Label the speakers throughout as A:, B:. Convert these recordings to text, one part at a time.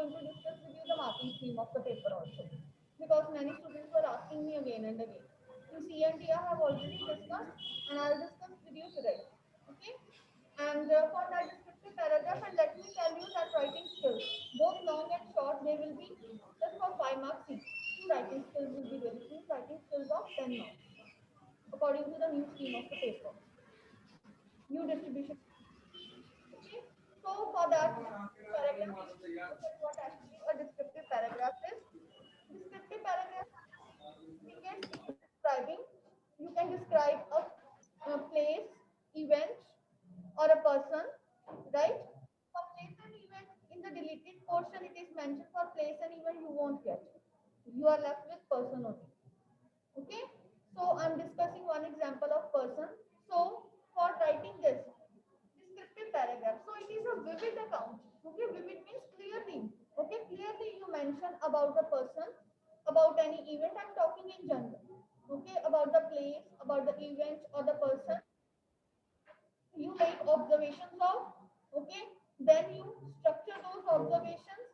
A: going to discuss with you the marking scheme of the paper also, because many students were asking me again and again. In CNT, I have already discussed, and I'll discuss with you today. Okay. And for that descriptive paragraph, and let me tell you that writing skills, both long and short, they will be just for 5 marks each. Two writing skills will be there. It means writing skills of 10 marks, according to the new scheme of the paper, new distribution. Okay. So for that paragraph, look at what actually a descriptive paragraph is. Descriptive paragraph indicates describing. You can describe a place, event, or a person, right? For place and event, in the deleted portion, it is mentioned for place and event you won't get. You are left with person only. Okay. So I'm discussing one example of person. So for writing this descriptive paragraph, so it is a vivid account. Okay, vivid means clearly. Okay, clearly you mention about the person, about any event. I'm talking in general. Okay, about the place, about the event or the person you make observations of. Okay, then you structure those observations.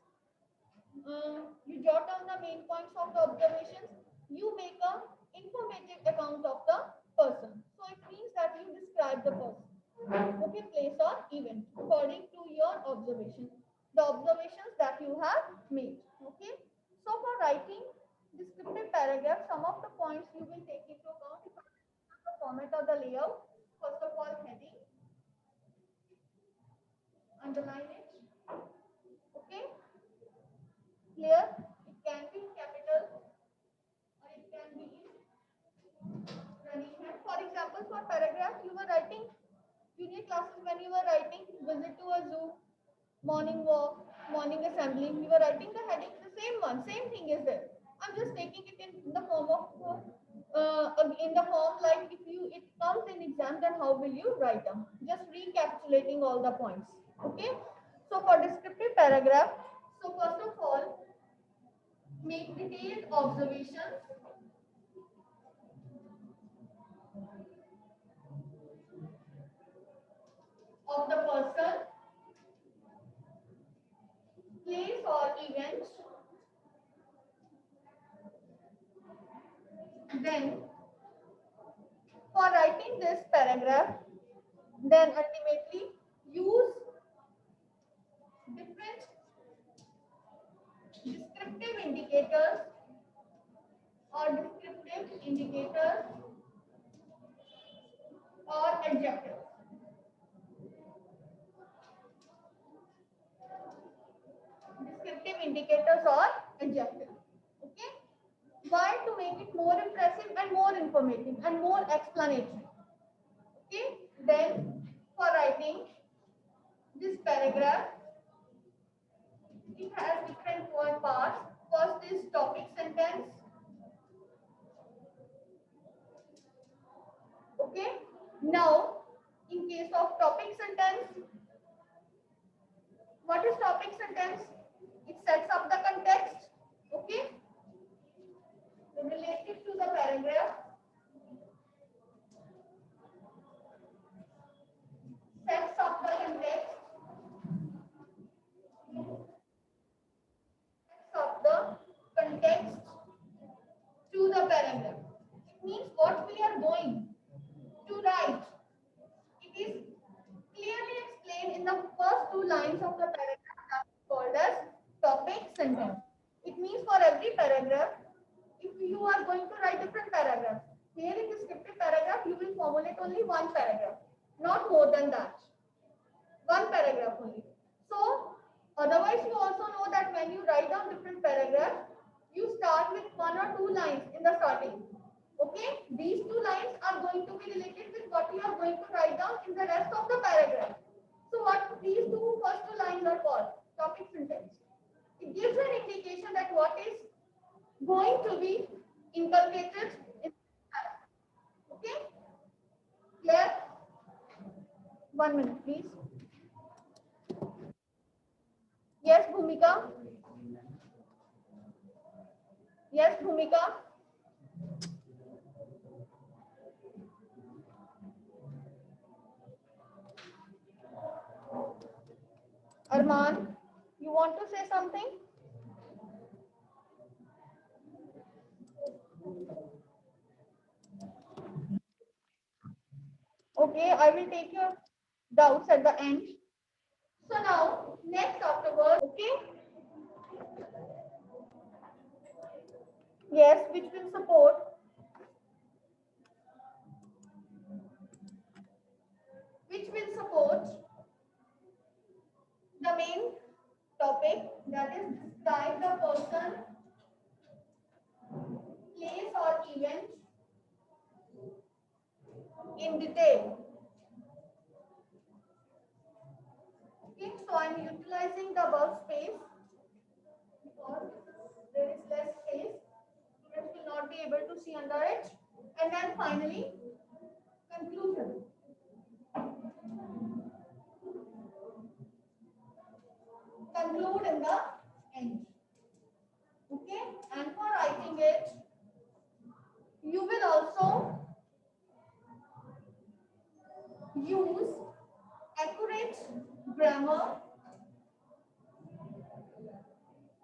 A: You jot down the main points of the observations. You make a informative account of the person. So it means that you describe the person, okay, place or event according to your observation, the observations that you have made. Okay. So for writing descriptive paragraph, some of the points you will take into account. The format or the layout. First of all, heading, underline it. Okay. Clear. It can be in capital or it can be in running hand. For example, for paragraph, you were writing junior classes when you were writing visit to a zoo, morning walk, morning assembly. We were writing the heading, the same one, same thing is there. I'm just taking it in the form of in the form like if you it comes in exam, then how will you write them? Just recapitulating all the points. Okay. So for descriptive paragraph, so first of all, make detailed observations of the person, place or event. Then for writing this paragraph, then ultimately use different descriptive indicators or descriptive indicators or adjectives. Descriptive indicators or adjectives. Okay. Why? To make it more impressive and more informative and more explanatory. Okay. Then for writing this paragraph, it has different parts. First is topic sentence. Okay. Now, in case of topic sentence, what is topic sentence? It sets up the context. Okay. Related to the paragraph, sets up the context, sets up the context to the paragraph. It means what we are going to write. It is clearly explained in the first two lines of the paragraph, that is called as topic sentence. It means for every paragraph, if you are going to write different paragraphs, here in descriptive paragraph, you will formulate only one paragraph, not more than that. One paragraph only. So, otherwise, you also know that when you write down different paragraphs, you start with one or two lines in the starting. Okay, these two lines are going to be related with what you are going to write down in the rest of the paragraph. So, what these two first two lines are called? Topic sentence. It gives an indication that what is going to be inculcated in the paragraph. Okay, clear? 1 minute, please. Yes, Bhumika. Yes, Bhumika. Arman, you want want to say something? Okay, I will take your doubts at the end. So now, next afterwards, okay? Yes, which will support the main topic, that is describe the person, place or event in detail. Okay, so I'm utilizing the workspace because there is less space. Students will not be able to see under it. And then finally, conclusion. Conclude in the end. Okay, and for writing it, you will also use accurate grammar,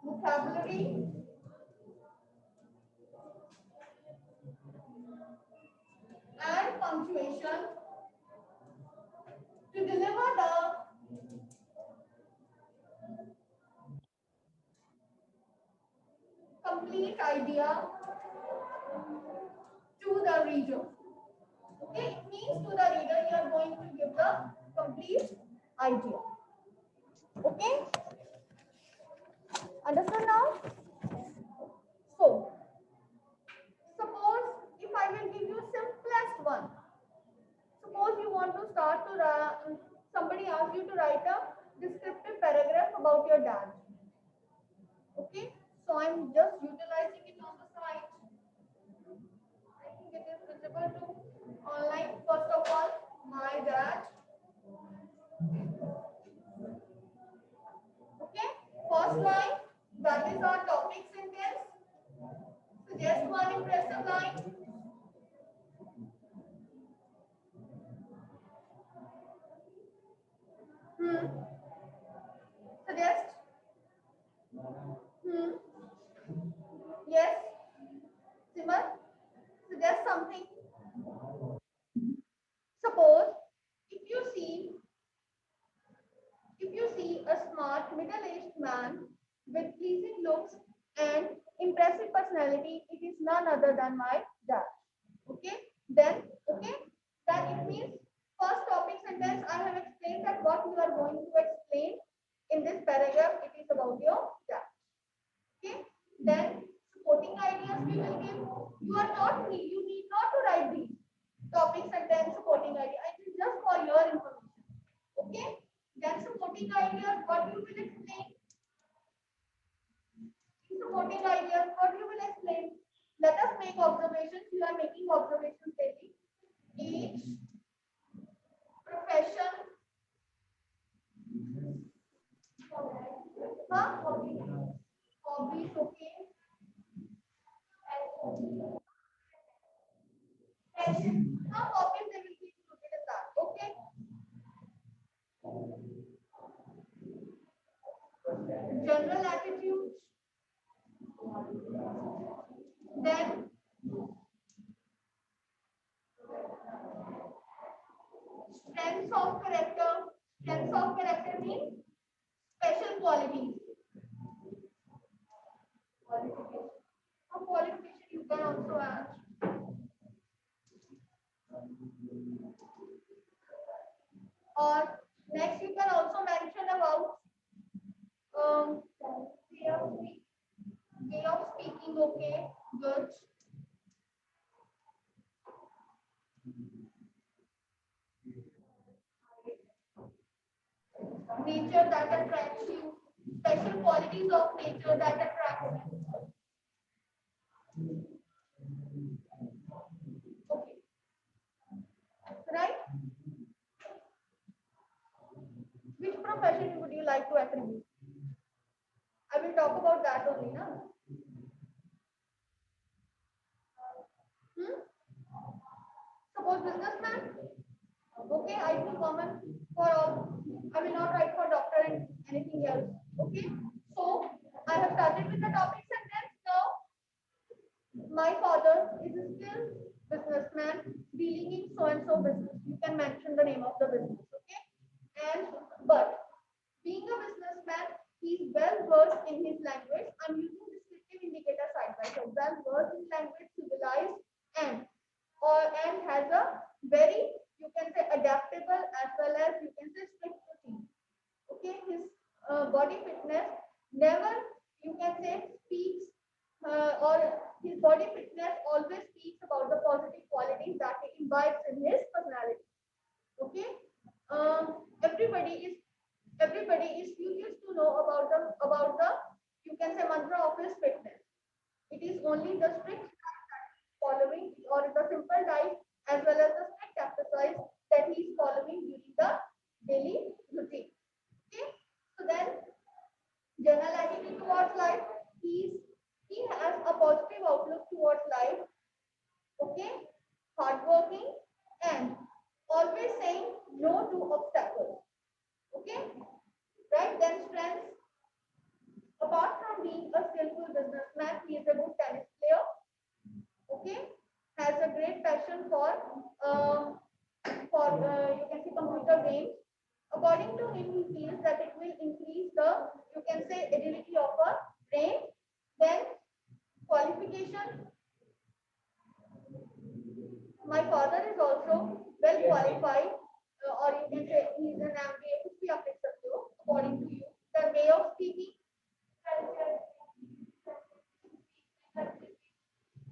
A: vocabulary, and punctuation to deliver the complete idea to the reader. Okay, it means to the reader you are going to give the complete idea. Okay, understand now? So, suppose if I will give you simplest one. Suppose you want to start to somebody asks you to write a descriptive paragraph about your dad. Okay, so I'm just utilizing it on the side. I think it is visible to online. First of all, my dad. Okay, first line, that is our topic sentence. Suggest one impressive line. Suggest. Yes. Simar, suggest something. Suppose if you see a smart middle-aged man with pleasing looks and impressive personality, it is none other than my dad. Okay, then it means first topic sentence I have explained that what you are going to explain in this paragraph, it is about your dad. Okay, then supporting ideas we will give. You need not to write these topic sentence supporting idea. It is just for your information. Okay, then supporting ideas, what you will explain. In supporting ideas, what you will explain. Let us make observations. You are making observations daily. Each profession, hobbies, okay. Passion, some hobbies they will be included in that. Okay. General attitudes, then strengths of character. Strengths of character means special qualities. Qualification. A qualification you can also add. Or next you can also mention about way of speaking. Okay, good. Nature that attracts you. Special qualities of nature that attract you. Okay, right? Which profession would you like to attribute? I will talk about that only, now. Hmm? Suppose businessman. Okay, I will common for all. I will not write for doctor and anything else. Okay, so I have started with the topic sentence. Now, my father is still businessman dealing in so and so business. You can mention the name of the business. Okay, and but being a businessman, he is well versed in his language. I'm using descriptive indicator side by side. Well versed in language, civilized, and and has a very, you can say, adaptable as well as you can say strict routine. Okay, his body fitness never, you can say, speaks or his body fitness always speaks about the positive qualities that he imbibes in his personality. Okay, everybody is curious to know about the, you can say, mantra of his fitness. It is only the strict following or the simple diet as well as the strict exercise that he is following during the daily routine. Okay, so then general attitude towards life, he's he has a positive outlook towards life. Okay, hardworking and always saying no to obstacles. Okay, right? Then strengths. Apart from being a skillful businessman, he is a good tennis player. Okay, has a great passion you can see computer games. According to him, he feels that it will increase the, you can say, agility of a brain. Then qualification. My father is also well qualified, or you can say he is an MBA. कुछ भी आप लिख सकते हो, according to you. The way of speaking.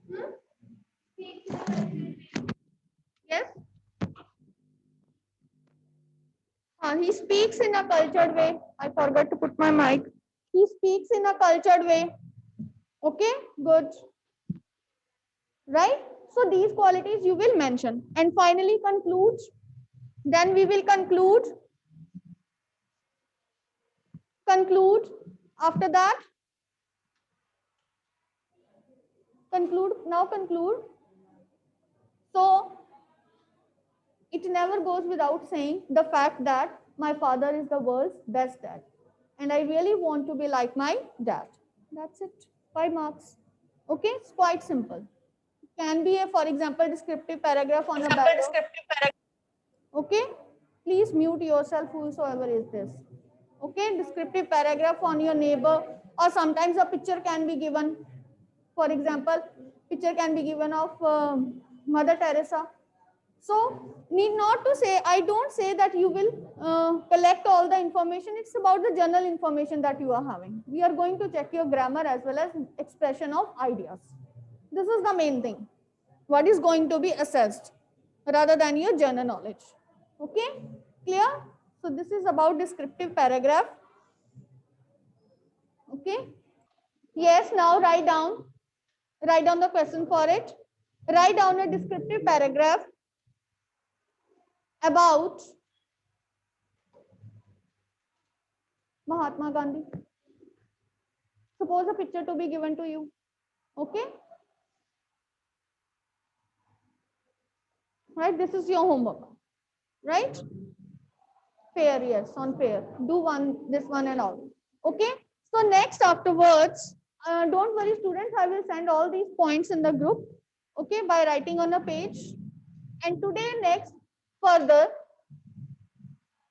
A: Hmm? Yes. He speaks in a cultured way. I forgot to put my mic. He speaks in a cultured way. Okay, good. Right? So these qualities you will mention. And finally conclude. Then we will conclude. After that, conclude. So it never goes without saying the fact that my father is the world's best dad. And I really want to be like my dad. That's it. 5 marks. Okay, it's quite simple. Can be a, for example, descriptive paragraph on a background. Okay, please mute yourself, whosoever is this. Okay, descriptive paragraph on your neighbor, or sometimes a picture can be given. For example, picture can be given of Mother Teresa. So need not to say, I don't say that you will collect all the information. It's about the general information that you are having. We are going to check your grammar as well as expression of ideas. This is the main thing. What is going to be assessed rather than your general knowledge. Okay, clear? So this is about descriptive paragraph. Okay, yes, now write down the question for it. Write down a descriptive paragraph about Mahatma Gandhi. Suppose a picture to be given to you. Okay, right? This is your homework, right? Pair, yes, on pair. Do this one and all. Okay, so next afterwards, don't worry students, I will send all these points in the group, okay, by writing on a page. And today next, further,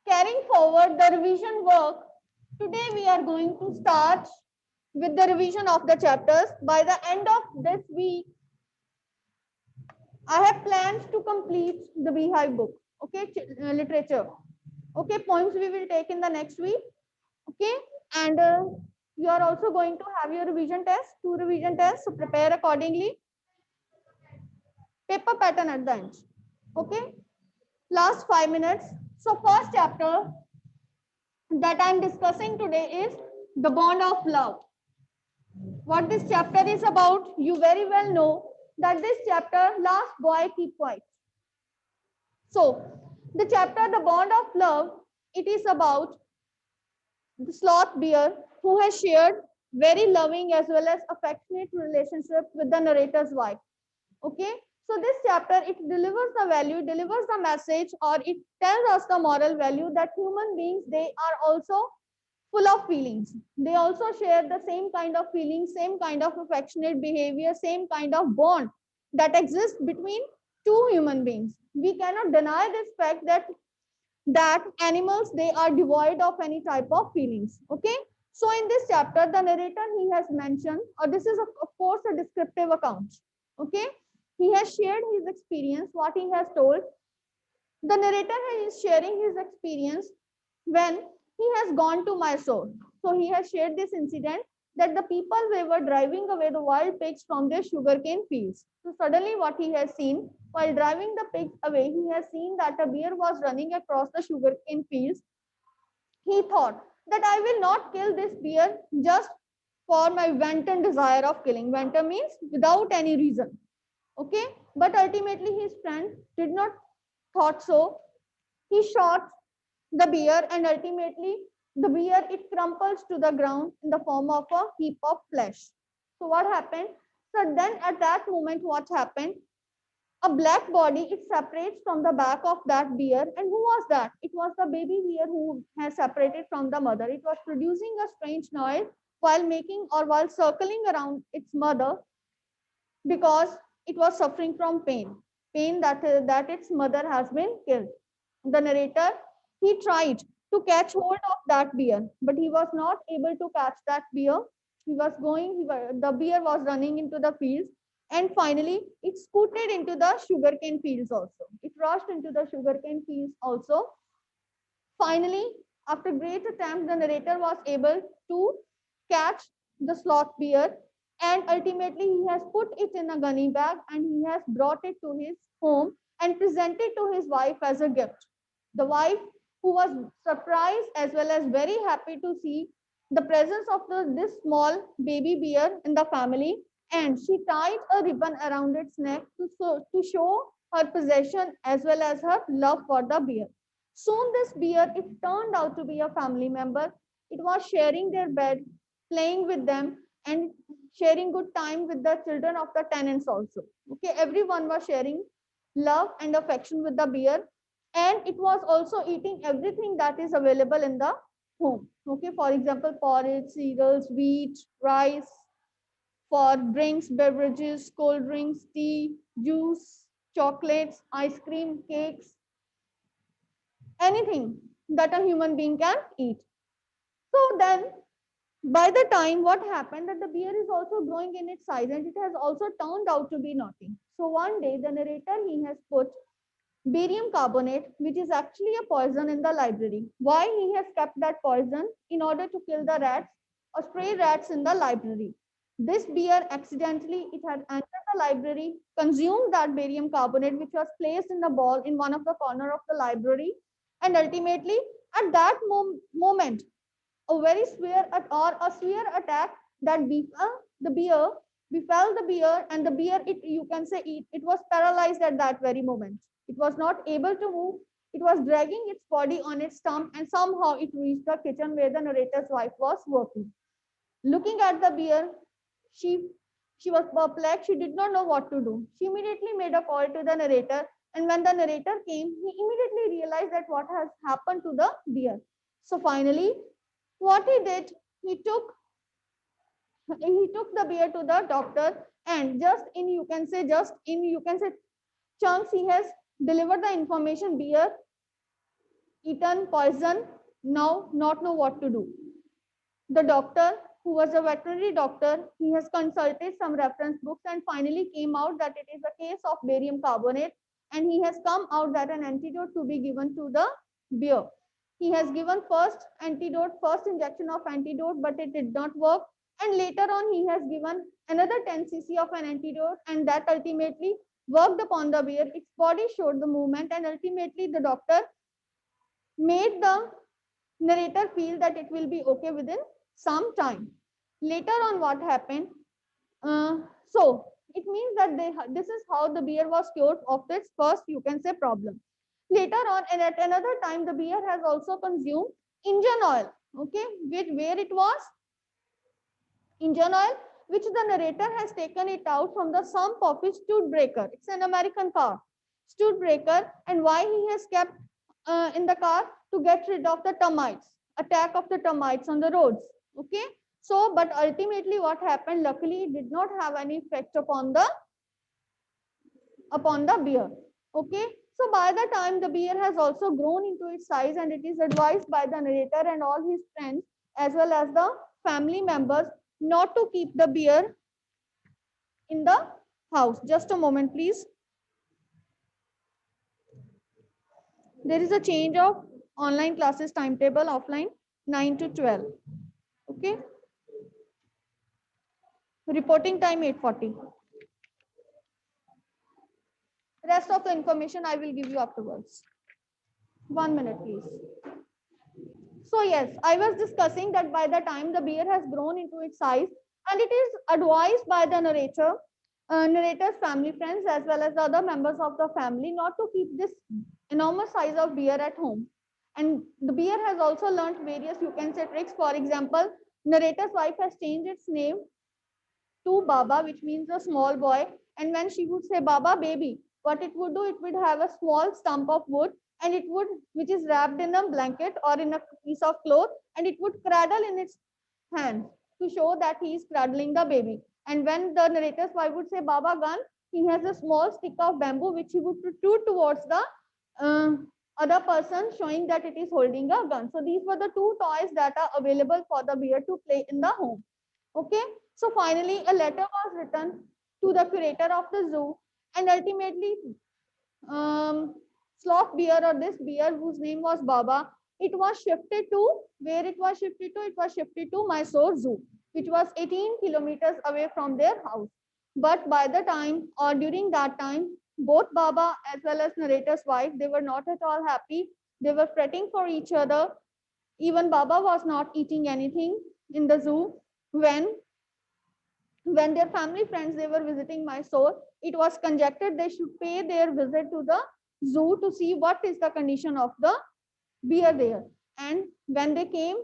A: carrying forward the revision work, today we are going to start with the revision of the chapters. By the end of this week, I have plans to complete the Beehive book, okay, literature. Okay, poems we will take in the next week, okay, and you are also going to have your revision test, 2 revision tests, so prepare accordingly. Paper pattern at the end, okay. Last 5 minutes. So first chapter that I am discussing today is the bond of love. What this chapter is about, you very well know that this chapter, last boy keep quiet. So the chapter, the bond of love, it is about the sloth bear who has shared very loving as well as affectionate relationship with the narrator's wife. Okay, so this chapter, it delivers the value, delivers the message, or it tells us the moral value that human beings, they are also full of feelings. They also share the same kind of feelings, same kind of affectionate behavior, same kind of bond that exists between two human beings. We cannot deny this fact that animals, they are devoid of any type of feelings. Okay. So in this chapter, the narrator, he has mentioned, or this is of course a descriptive account. Okay. He has shared his experience, what he has told. The narrator is sharing his experience when he has gone to Mysore. So he has shared this incident that the people, they were driving away the wild pigs from their sugarcane fields. So suddenly what he has seen while driving the pigs away, he has seen that a bear was running across the sugarcane fields. He thought that I will not kill this bear just for my wanton desire of killing. Wanton means without any reason. Okay. But ultimately his friend did not thought so. He shot the bear, and ultimately the bear, it crumples to the ground in the form of a heap of flesh. So what happened? So then at that moment, what happened? A black body, it separates from the back of that bear. And who was that? It was the baby bear who has separated from the mother. It was producing a strange noise while making or while circling around its mother, because it was suffering from pain that its mother has been killed. The narrator, he tried to catch hold of that bear, but he was not able to catch that bear. The bear was running into the fields, and finally it scooted into the sugarcane fields also. It rushed into the sugarcane fields also. Finally, after great attempt, the narrator was able to catch the sloth bear, and ultimately he has put it in a gunny bag and he has brought it to his home and presented to his wife as a gift. The wife, who was surprised as well as very happy to see the presence of this small baby bear in the family, and she tied a ribbon around its neck to show her possession as well as her love for the bear. Soon this bear, it turned out to be a family member. It was sharing their bed, playing with them, and sharing good time with the children of the tenants also. Okay, everyone was sharing love and affection with the bear, and it was also eating everything that is available in the home. Okay, for example, porridge, cereals, wheat, rice, for drinks, beverages, cold drinks, tea, juice, chocolates, ice cream, cakes, anything that a human being can eat. So then, by the time what happened, that the bear is also growing in its size, and it has also turned out to be naughty. So one day the narrator, he has put barium carbonate, which is actually a poison, in the library. Why he has kept that poison? In order to kill the rats or stray rats in the library. This bear accidentally, it had entered the library, consumed that barium carbonate, which was placed in the ball in one of the corner of the library, and ultimately at that moment, a very severe attack that befell the bear, and the bear, it, you can say, it was paralyzed at that very moment. It was not able to move. It was dragging its body on its stump, and somehow it reached the kitchen where the narrator's wife was working. Looking at the bear, she she was perplexed. She did not know what to do. She immediately made a call to the narrator, and when the narrator came, he immediately realized that what has happened to the bear. So finally, what he did, he took he took the bear to the doctor, and just in you can say chunks, he has delivered the information: bear eaten, poison, now not know what to do. The doctor, who was a veterinary doctor, he has consulted some reference books and finally came out that it is a case of barium carbonate, and he has come out that an antidote to be given to the bear. He has given first injection of antidote, but it did not work. And later on, he has given another 10 cc of an antidote, and that ultimately worked upon the bear. Its body showed the movement, and ultimately the doctor made the narrator feel that it will be okay within some time. Later on, what happened? So it means that this is how the bear was cured of its first, you can say, problem. Later on, and at another time, the bear has also consumed engine oil. Okay, where it was engine oil, which the narrator has taken it out from the sump of his Studebaker. It's an American car, Studebaker, and why he has kept in the car? To get rid of the termites. attack of the termites on the roads. Okay, so but ultimately what happened, luckily it did not have any effect upon the bear. Okay, so by the time the bear has also grown into its size, and it is advised by the narrator and all his friends as well as the family members not to keep the bear in the house. Just a moment, please. There is a change of online classes timetable, offline 9 to 12. Okay, reporting time 8:40. Rest of the information I will give you afterwards. 1 minute, please. So yes, I was discussing that by the time the bear has grown into its size, and it is advised by the narrator's family friends as well as the other members of the family not to keep this enormous size of bear at home. And the bear has also learned various, you can say, tricks. For example, narrator's wife has changed its name to Baba, which means a small boy. And when she would say Baba baby, what it would do, it would have a small stump of wood, and it would, which is wrapped in a blanket or in a piece of cloth, and it would cradle in its hand to show that he is cradling the baby. And when the narrator's wife would say Baba gun, he has a small stick of bamboo which he would protrude towards the uh, other person, showing that it is holding a gun. So these were the two toys that are available for the bear to play in the home. Okay, so finally a letter was written to the curator of the zoo, and ultimately sloth bear, or this bear whose name was Baba, it was shifted to where it was shifted to? It was shifted to Mysore Zoo, which was 18 kilometers away from their house. But by the time or during that time, both Baba as well as narrator's wife, they were not at all happy. They were fretting for each other. Even Baba was not eating anything in the zoo when their family friends they were visiting Mysore. It was conjectured they should pay their visit to the zoo to see what is the condition of the bear there. And when they came,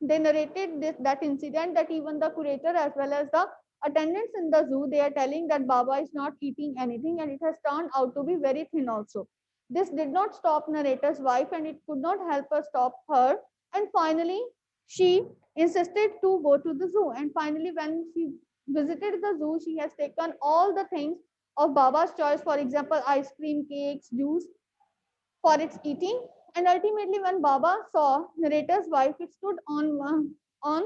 A: they narrated that incident, that even the curator as well as the attendants in the zoo, they are telling that Baba is not eating anything, and it has turned out to be very thin also. This did not stop narrator's wife, and it could not help her stop her. And finally, she insisted to go to the zoo. And finally, when she visited the zoo, she has taken all the things of Baba's choice, for example, ice cream, cakes, juice, for its eating. And ultimately, when Baba saw narrator's wife, it stood on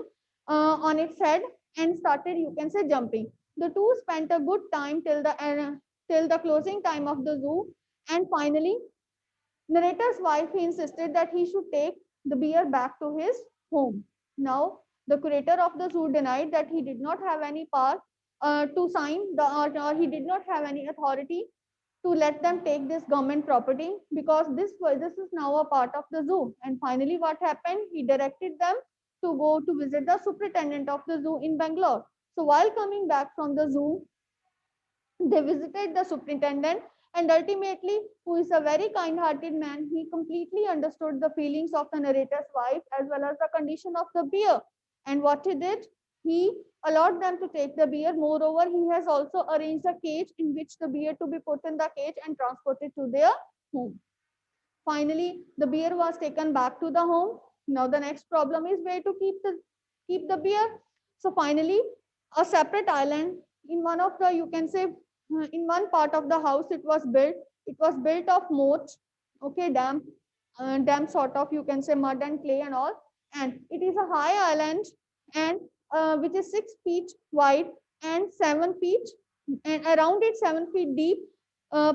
A: its head and started, you can say, jumping. The two spent a good time till the closing time of the zoo. And finally, narrator's wife, he insisted that he should take the bear back to his home. Now, the curator of the zoo denied that he did not have any power to sign or he did not have any authority to let them take this government property, because this is now a part of the zoo. And finally, what happened? He directed them to go to visit the superintendent of the zoo in Bangalore. So while coming back from the zoo, they visited the superintendent, and ultimately, who is a very kind-hearted man, he completely understood the feelings of the narrator's wife as well as the condition of the bear. And what he did, he allowed them to take the bear. Moreover, he has also arranged a cage in which the bear to be put in the cage and transported to their home. Finally, the bear was taken back to the home. Now the next problem is where to keep the bear. So finally, a separate island in one of the, you can say, in one part of the house it was built. It was built of moat, okay, dam sort of, you can say, mud and clay and all. And it is a high island, and which is 6 feet wide and 7 feet, and around it 7 feet deep.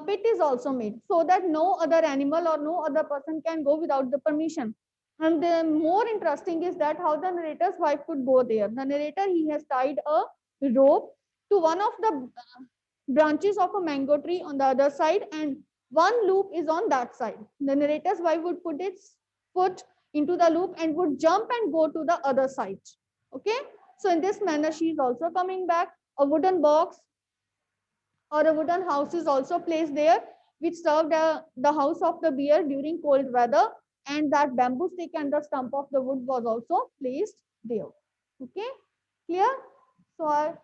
A: Pit is also made so that no other animal or no other person can go without the permission. And the more interesting is that how the narrator's wife could go there. The narrator, he has tied a rope to one of the branches of a mango tree on the other side, and one loop is on that side. The narrator's wife would put its foot into the loop and would jump and go to the other side. Okay, so in this manner she is also coming back. A wooden box or a wooden house is also placed there, which served the house of the bear during cold weather, and that bamboo stick and the stump of the wood was also placed there. Okay, clear? So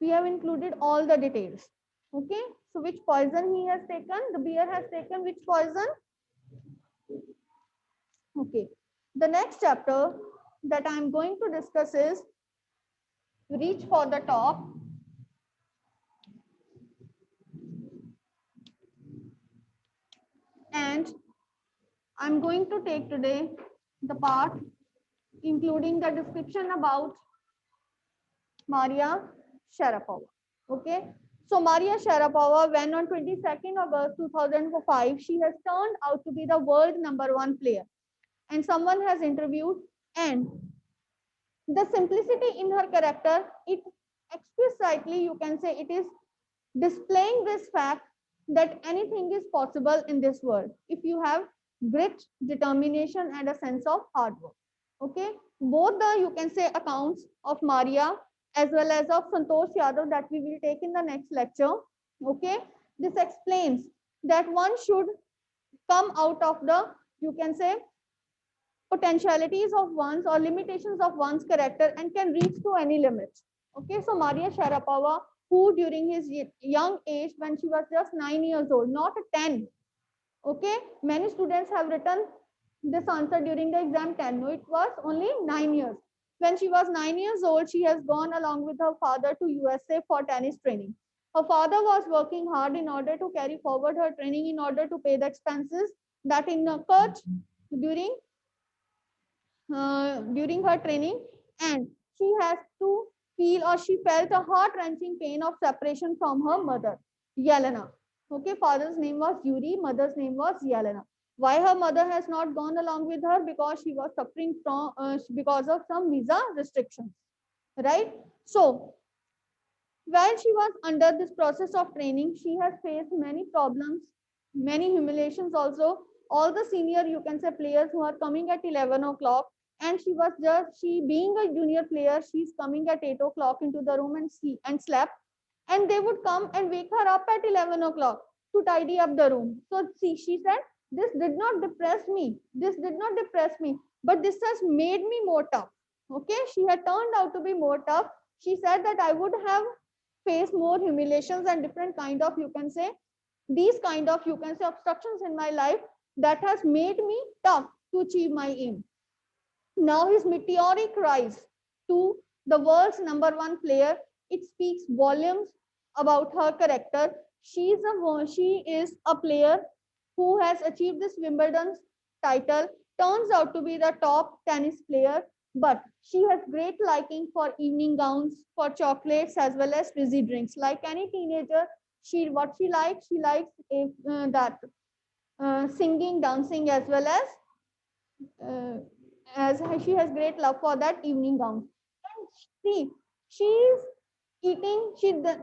A: we have included all the details. Okay, so which poison he has taken? The bear has taken which poison? Okay, The next chapter that I am going to discuss is Reach for the Top. And I'm going to take today the part including the description about Maria Sharapova. Okay. So Maria Sharapova, when on 22nd August 2005, she has turned out to be the world #1 player. And someone has interviewed, and the simplicity in her character, it explicitly, you can say, it is displaying this fact that anything is possible in this world if you have grit, determination, and a sense of hard work. Okay, both the, you can say, accounts of Maria as well as of Santosh Yadav that we will take in the next lecture. Okay, this explains that one should come out of the, you can say, potentialities of one's or limitations of one's character and can reach to any limit. Okay, so Maria Sharapova, who during his young age, when she was just 9 years old, not 10. Okay, many students have written this answer during the exam 10. No, it was only 9 years. When she was 9 years old, she has gone along with her father to USA for tennis training. Her father was working hard in order to carry forward her training in order to pay the expenses that incurred during during her training, and she has to feel, or she felt, a heart-wrenching pain of separation from her mother, Yelena. Okay, father's name was Yuri, mother's name was Yelena. Why her mother has not gone along with her? Because she was suffering from because of some visa restrictions, right? So while she was under this process of training, she has faced many problems, many humiliations also. All the senior, you can say, players who are coming at 11 o'clock, and she being a junior player, she's coming at 8 o'clock into the room and slept. And they would come and wake her up at 11 o'clock to tidy up the room. So she said, this did not depress me. This did not depress me, but this has made me more tough. Okay, she had turned out to be more tough. She said that I would have face more humiliations and different kind of, you can say, these kind of, you can say, obstructions in my life that has made me tough to achieve my aim. Now his meteoric rise to the world's #1 player, it speaks volumes about her character. She is a player who has achieved this Wimbledon title, turns out to be the top tennis player, but she has great liking for evening gowns, for chocolates, as well as fizzy drinks. Like any teenager, she likes that singing, dancing, as she has great love for that evening gown. And see, she's eating.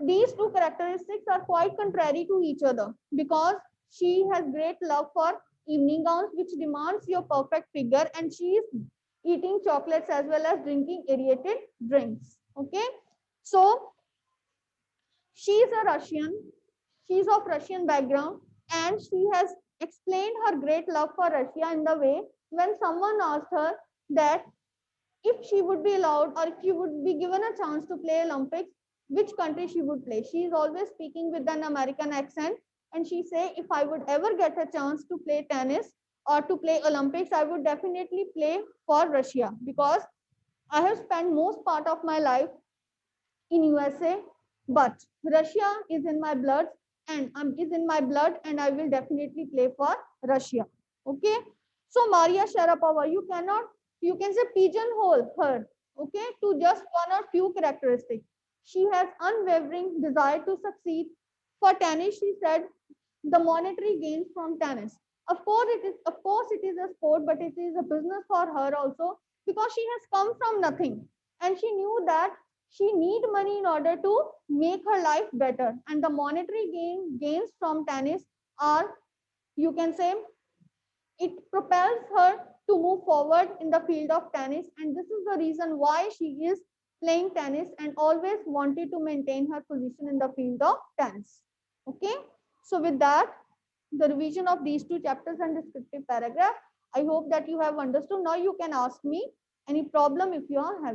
A: These two characteristics are quite contrary to each other, because she has great love for evening gowns, which demands your perfect figure, and she is eating chocolates as well as drinking aerated drinks. Okay, so she is a Russian. She is of Russian background, and she has explained her great love for Russia in the way when someone asked her that if she would be allowed, or if she would be given a chance to play Olympics, which country she would play. She is always speaking with an American accent, and she say, if I would ever get a chance to play tennis or to play Olympics, I would definitely play for Russia, because I have spent most part of my life in USA, but Russia is in my blood, and is in my blood, and I will definitely play for Russia. Okay, so Maria Sharapova, you cannot, you can say, pigeonhole her, okay, to just one or few characteristics. She has unwavering desire to succeed. For tennis, she said, the monetary gains from tennis. Of course it is a sport, but it is a business for her also, because she has come from nothing, and she knew that she need money in order to make her life better. And the monetary gains from tennis are, you can say, it propels her to move forward in the field of tennis. And this is the reason why she is playing tennis and always wanted to maintain her position in the field of tennis. Okay, so with that, the revision of these two chapters and descriptive paragraph, I hope that you have understood. Now you can ask me any problem if you are having.